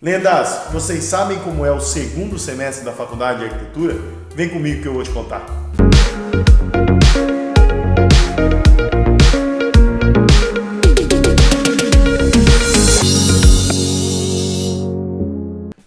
Lendas, vocês sabem como é o segundo semestre da faculdade de arquitetura? Vem comigo que eu vou te contar.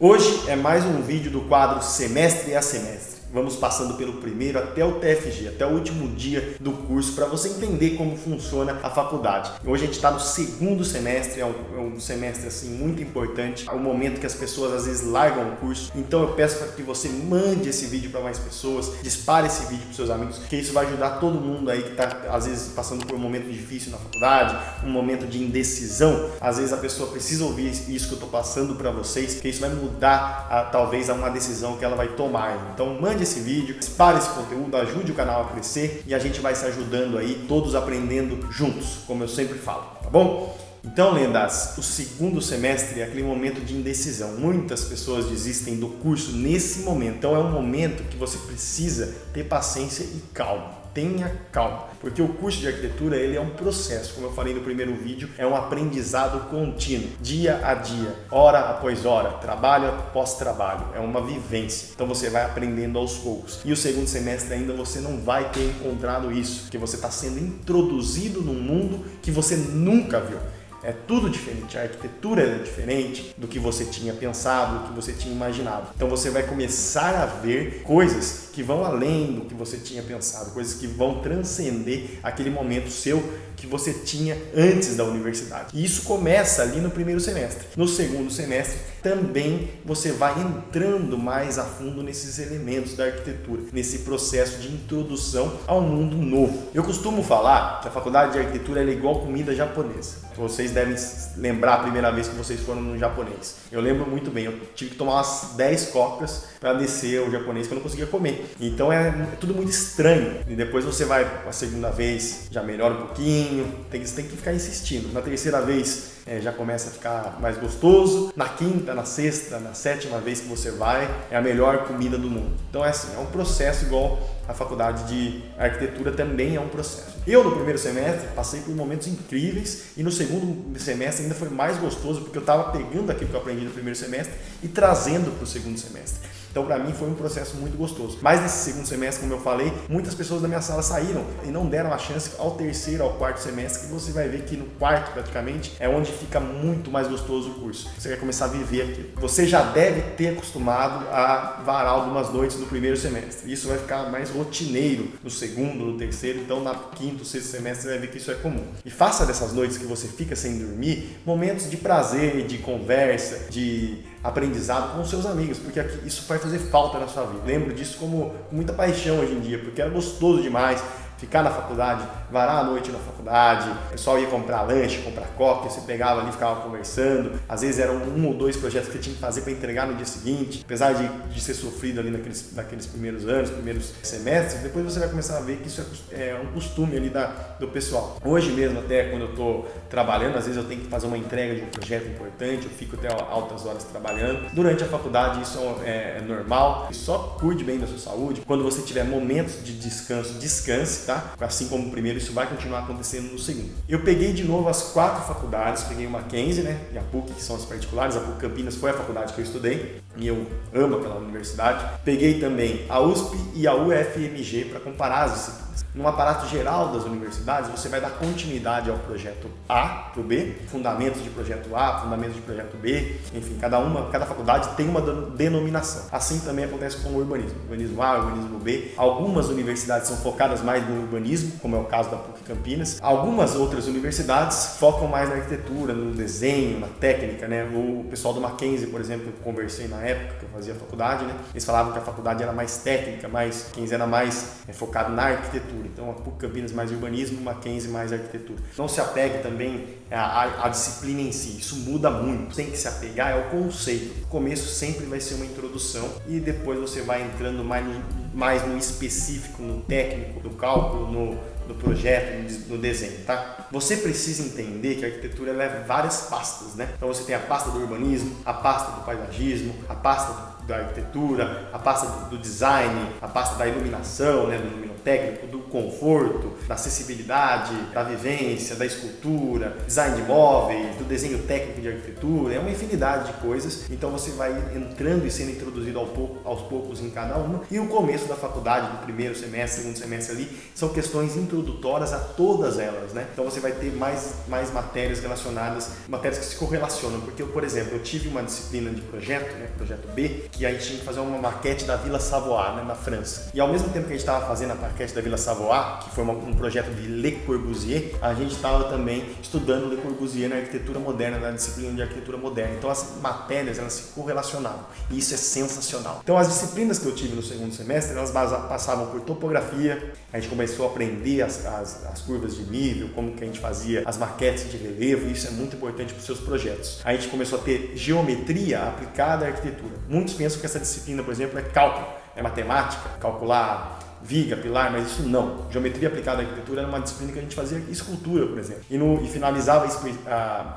Hoje é mais um vídeo do quadro Semestre a Semestre. Vamos passando pelo primeiro até o TFG, até o último dia do curso, para você entender como funciona a faculdade. Hoje a gente está no segundo semestre, é um semestre assim muito importante, é um momento que as pessoas às vezes largam o curso. Então eu peço para que você mande esse vídeo para mais pessoas, dispare esse vídeo para seus amigos, porque isso vai ajudar todo mundo aí que está às vezes passando por um momento difícil na faculdade, um momento de indecisão. Às vezes a pessoa precisa ouvir isso que eu estou passando para vocês, porque isso vai mudar talvez a uma decisão que ela vai tomar. Então mande esse vídeo, dispare esse conteúdo, ajude o canal a crescer e a gente vai se ajudando aí, todos aprendendo juntos, como eu sempre falo, tá bom? Então, lendas, o segundo semestre é aquele momento de indecisão. Muitas pessoas desistem do curso nesse momento. Então é um momento que você precisa ter paciência e calma. Tenha calma, porque o curso de arquitetura ele é um processo, como eu falei no primeiro vídeo, é um aprendizado contínuo, dia a dia, hora após hora, trabalho após trabalho, é uma vivência. Então você vai aprendendo aos poucos. E o segundo semestre ainda você não vai ter encontrado isso, porque você está sendo introduzido num mundo que você nunca viu. É tudo diferente, a arquitetura é diferente do que você tinha pensado, do que você tinha imaginado. Então você vai começar a ver coisas que vão além do que você tinha pensado, coisas que vão transcender aquele momento seu que você tinha antes da universidade. E isso começa ali no primeiro semestre. No segundo semestre também você vai entrando mais a fundo nesses elementos da arquitetura, nesse processo de introdução ao mundo novo. Eu costumo falar que a faculdade de arquitetura é igual comida japonesa. Vocês devem lembrar a primeira vez que vocês foram no japonês. Eu lembro muito bem, eu tive que tomar umas 10 cocas para descer o japonês que eu não conseguia comer. Então é tudo muito estranho. E depois você vai a segunda vez, já melhora um pouquinho, você tem que ficar insistindo. Na terceira vez já começa a ficar mais gostoso. Na quinta, na sexta, na sétima vez que você vai, é a melhor comida do mundo. Então é assim, é um processo igual a faculdade de arquitetura também é um processo. Eu no primeiro semestre passei por momentos incríveis e no segundo semestre ainda foi mais gostoso porque eu estava pegando aquilo que eu aprendi no primeiro semestre e trazendo para o segundo semestre. Então, para mim, foi um processo muito gostoso. Mas nesse segundo semestre, como eu falei, muitas pessoas da minha sala saíram e não deram a chance ao terceiro, ao quarto semestre, que você vai ver que no quarto, praticamente, é onde fica muito mais gostoso o curso. Você vai começar a viver aquilo. Você já deve ter acostumado a varar algumas noites no primeiro semestre. Isso vai ficar mais rotineiro no segundo, no terceiro. Então, no quinto, sexto semestre, você vai ver que isso é comum. E faça dessas noites que você fica sem dormir momentos de prazer, de conversa, de aprendizado com os seus amigos, porque isso vai fazer falta na sua vida. Lembro disso com muita paixão hoje em dia, porque era gostoso demais ficar na faculdade, varar a noite na faculdade, o pessoal ia comprar lanche, comprar coca, você pegava ali e ficava conversando, às vezes eram 1 ou 2 projetos que você tinha que fazer para entregar no dia seguinte, apesar de ser sofrido ali naqueles primeiros anos, primeiros semestres, depois você vai começar a ver que isso é um costume ali do pessoal. Hoje mesmo, até quando eu estou trabalhando, às vezes eu tenho que fazer uma entrega de um projeto importante, eu fico até altas horas trabalhando. Durante a faculdade isso é normal, só cuide bem da sua saúde. Quando você tiver momentos de descanso, descanse, tá? Assim como o primeiro, isso vai continuar acontecendo no segundo. Eu peguei de novo as 4 faculdades, peguei o Mackenzie, né? E a PUC, que são as particulares. A PUC Campinas foi a faculdade que eu estudei e eu amo aquela universidade. Peguei também a USP e a UFMG para comparar as disciplinas. No aparato geral das universidades, você vai dar continuidade ao projeto A para o B, fundamentos de projeto A, fundamentos de projeto B, enfim, cada faculdade tem uma denominação. Assim também acontece com o urbanismo A, urbanismo B. Algumas universidades são focadas mais no urbanismo, como é o caso da PUC Campinas. Algumas outras universidades focam mais na arquitetura, no desenho, na técnica, né? O pessoal do Mackenzie, por exemplo, eu conversei na época que eu fazia faculdade, né? Eles falavam que a faculdade era mais técnica, Mackenzie era mais focado na arquitetura. Então a PUC Campinas mais urbanismo, Mackenzie mais arquitetura. Não se apegue também à disciplina em si, isso muda muito. Tem que se apegar ao conceito. O começo sempre vai ser uma introdução e depois você vai entrando mais no específico, no técnico, no cálculo, no projeto, no desenho, tá? Você precisa entender que a arquitetura ela é várias pastas, né? Então você tem a pasta do urbanismo, a pasta do paisagismo, a pasta da arquitetura, a pasta do design, a pasta da iluminação, né, do luminotécnico, do conforto, da acessibilidade, da vivência, da escultura, design de móveis, do desenho técnico de arquitetura, é uma infinidade de coisas. Então você vai entrando e sendo introduzido aos poucos em cada uma. E o começo da faculdade, do primeiro semestre, segundo semestre ali, são questões introdutórias a todas elas, né? Então você vai ter mais matérias relacionadas, matérias que se correlacionam, porque por exemplo, eu tive uma disciplina de projeto, né, projeto B, que a gente tinha que fazer uma maquete da Vila Savoie, né, na França. E ao mesmo tempo que a gente estava fazendo a maquete da Vila Savoie, que foi um projeto de Le Corbusier, a gente estava também estudando Le Corbusier na arquitetura moderna, na disciplina de arquitetura moderna. Então as matérias, elas se correlacionavam, e isso é sensacional. Então as disciplinas que eu tive no segundo semestre, elas passavam por topografia, a gente começou a aprender as curvas de nível, como que a gente fazia as maquetes de relevo, e isso é muito importante para os seus projetos. A gente começou a ter geometria aplicada à arquitetura. Muitos pensam que essa disciplina, por exemplo, é cálculo, é matemática, calcular viga, pilar, mas isso não. Geometria aplicada à arquitetura era uma disciplina que a gente fazia escultura, por exemplo. E finalizava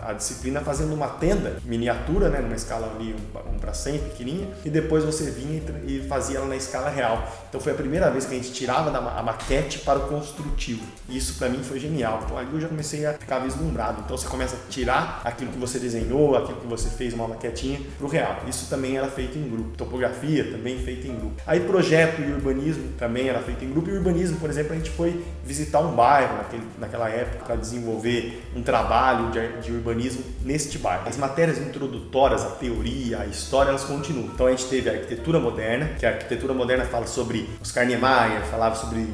a disciplina fazendo uma tenda miniatura, né, numa escala ali 1:100, pequenininha, e depois você vinha e fazia ela na escala real. Então foi a primeira vez que a gente tirava a maquete para o construtivo. E isso para mim foi genial. Então ali eu já comecei a ficar vislumbrado. Então você começa a tirar aquilo que você desenhou, aquilo que você fez uma maquetinha para o real. Isso também era feito em grupo. Topografia também feita em grupo. Aí projeto e urbanismo também era feito em grupo. E urbanismo, por exemplo, a gente foi visitar um bairro naquela época para desenvolver um trabalho de urbanismo neste bairro. As matérias introdutórias, a teoria, a história, elas continuam. Então a gente teve a arquitetura moderna, que a arquitetura moderna fala sobre Oscar Niemeyer, falava sobre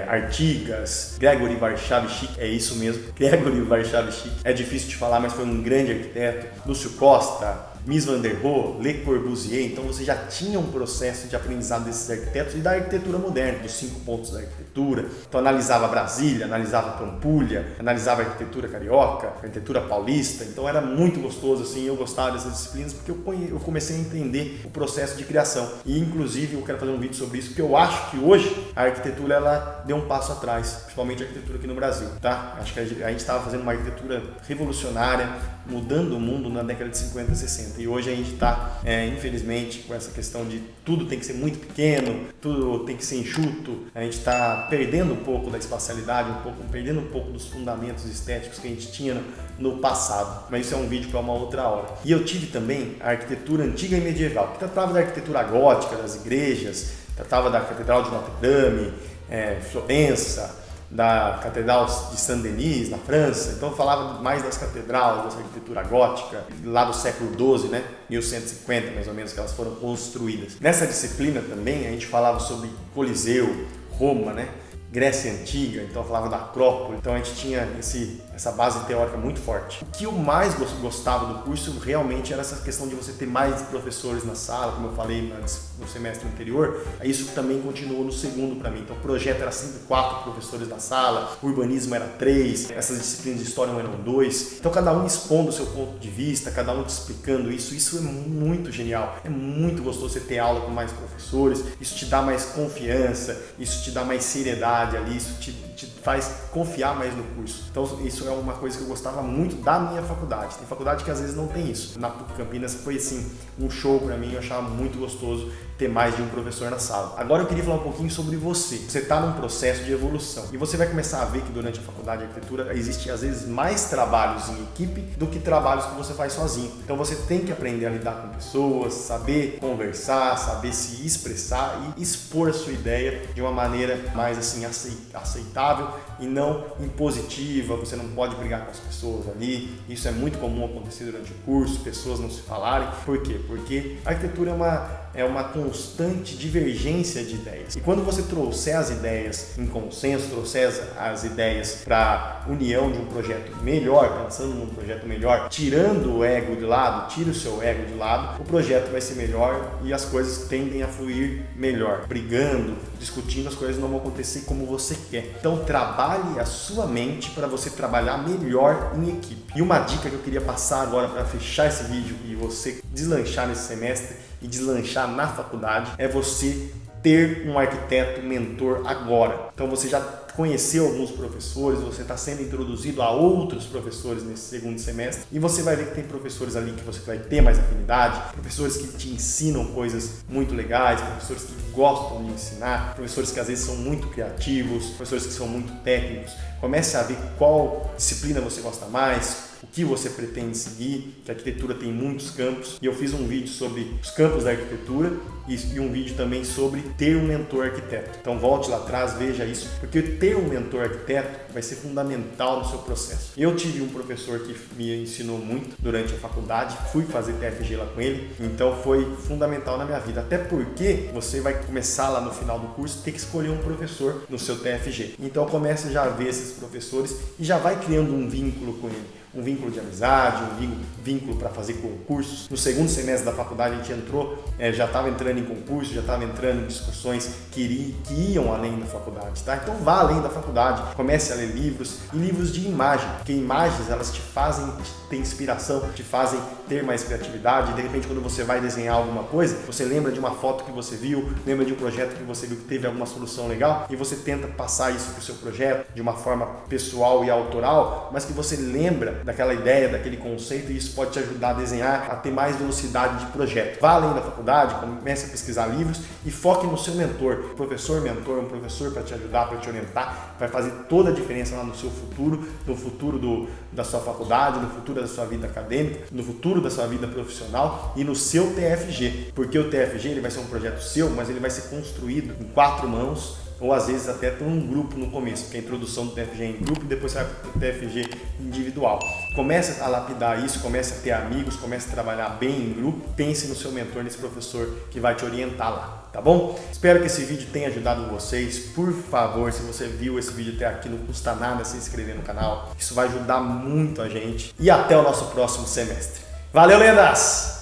Artigas, Gregory Warshawski, é isso mesmo, Gregory Warshawski, é difícil de falar, mas foi um grande arquiteto, Lúcio Costa, Mies van der Rohe, Le Corbusier. Então você já tinha um processo de aprendizado desses arquitetos e da arquitetura moderna, dos 5 pontos da arquitetura. Então analisava Brasília, analisava Pampulha, analisava a arquitetura carioca, a arquitetura paulista. Então era muito gostoso, assim, eu gostava dessas disciplinas porque eu comecei a entender o processo de criação. E inclusive eu quero fazer um vídeo sobre isso, porque eu acho que hoje a arquitetura ela deu um passo atrás, principalmente a arquitetura aqui no Brasil, tá? Acho que a gente estava fazendo uma arquitetura revolucionária, mudando o mundo na década de 50 e 60. E hoje a gente está, infelizmente, com essa questão de tudo tem que ser muito pequeno, tudo tem que ser enxuto. A gente está perdendo um pouco da espacialidade, perdendo um pouco dos fundamentos estéticos que a gente tinha no passado. Mas isso é um vídeo para uma outra hora. E eu tive também a arquitetura antiga e medieval, que tratava da arquitetura gótica, das igrejas, tratava da Catedral de Notre Dame, Florença, da Catedral de Saint-Denis, na França. Então eu falava mais das catedrais, dessa arquitetura gótica, lá do século XII, né? 1150 mais ou menos, que elas foram construídas. Nessa disciplina também a gente falava sobre Coliseu, Roma, né? Grécia Antiga, então eu falava da Acrópole, então a gente tinha essa base teórica muito forte. O que eu mais gostava do curso realmente era essa questão de você ter mais professores na sala, como eu falei no semestre anterior, isso também continuou no segundo para mim. Então o projeto era sempre 4 professores na sala, o urbanismo era 3, essas disciplinas de história eram 2, então cada um expondo o seu ponto de vista, cada um te explicando isso é muito genial, é muito gostoso você ter aula com mais professores, isso te dá mais confiança, isso te dá mais seriedade ali, isso te faz confiar mais no curso. Então isso é uma coisa que eu gostava muito da minha faculdade. Tem faculdade que às vezes não tem isso. Na PUC Campinas foi assim, um show para mim, eu achava muito gostoso ter mais de um professor na sala. Agora eu queria falar um pouquinho sobre você. Você está num processo de evolução e você vai começar a ver que durante a faculdade de arquitetura existe às vezes mais trabalhos em equipe do que trabalhos que você faz sozinho. Então você tem que aprender a lidar com pessoas, saber conversar, saber se expressar e expor a sua ideia de uma maneira mais assim aceitável e não impositiva. Você não pode brigar com as pessoas ali. Isso é muito comum acontecer durante o curso, pessoas não se falarem. Por quê? Porque a arquitetura é uma constante divergência de ideias. E quando você trouxer as ideias em consenso, trouxer as ideias para a união de um projeto melhor, pensando num projeto melhor, tirando o ego de lado, tira o seu ego de lado, o projeto vai ser melhor e as coisas tendem a fluir melhor. Brigando, discutindo, as coisas não vão acontecer como você quer. Então trabalhe a sua mente para você trabalhar melhor em equipe. E uma dica que eu queria passar agora para fechar esse vídeo e você deslanchar nesse semestre e deslanchar na faculdade é você ter um arquiteto mentor agora. Então você já conhecer alguns professores, você está sendo introduzido a outros professores nesse segundo semestre e você vai ver que tem professores ali que você vai ter mais afinidade, professores que te ensinam coisas muito legais, professores que gostam de ensinar, professores que às vezes são muito criativos, professores que são muito técnicos. Comece a ver qual disciplina você gosta mais, o que você pretende seguir, que a arquitetura tem muitos campos, e eu fiz um vídeo sobre os campos da arquitetura e um vídeo também sobre ter um mentor arquiteto. Então volte lá atrás, veja isso, porque ter um mentor arquiteto vai ser fundamental no seu processo. Eu tive um professor que me ensinou muito durante a faculdade, fui fazer TFG lá com ele, então foi fundamental na minha vida, até porque você vai começar lá no final do curso ter que escolher um professor no seu TFG. Então comece já a ver esses professores e já vai criando um vínculo com ele. Um vínculo de amizade, um vínculo para fazer concursos. No segundo semestre da faculdade a gente entrou, já estava entrando em concurso, já estava entrando em discussões que iam além da faculdade, tá? Então vá além da faculdade, comece a ler livros e livros de imagem, porque imagens elas te fazem ter inspiração, te fazem ter mais criatividade. De repente quando você vai desenhar alguma coisa, você lembra de uma foto que você viu, lembra de um projeto que você viu que teve alguma solução legal e você tenta passar isso para o seu projeto de uma forma pessoal e autoral, mas que você lembra daquela ideia, daquele conceito, e isso pode te ajudar a desenhar, a ter mais velocidade de projeto. Vá além da faculdade, comece a pesquisar livros e foque no seu mentor. Um professor mentor, um professor para te ajudar, para te orientar, vai fazer toda a diferença lá no seu futuro, no futuro da sua faculdade, no futuro da sua vida acadêmica, no futuro da sua vida profissional e no seu TFG. Porque o TFG ele vai ser um projeto seu, mas ele vai ser construído em 4 mãos, ou às vezes até ter um grupo no começo, porque a introdução do TFG é em grupo e depois você vai para o TFG individual. Comece a lapidar isso, comece a ter amigos, comece a trabalhar bem em grupo, pense no seu mentor, nesse professor que vai te orientar lá, tá bom? Espero que esse vídeo tenha ajudado vocês. Por favor, se você viu esse vídeo até aqui, não custa nada se inscrever no canal, isso vai ajudar muito a gente. E até o nosso próximo semestre. Valeu, lendas!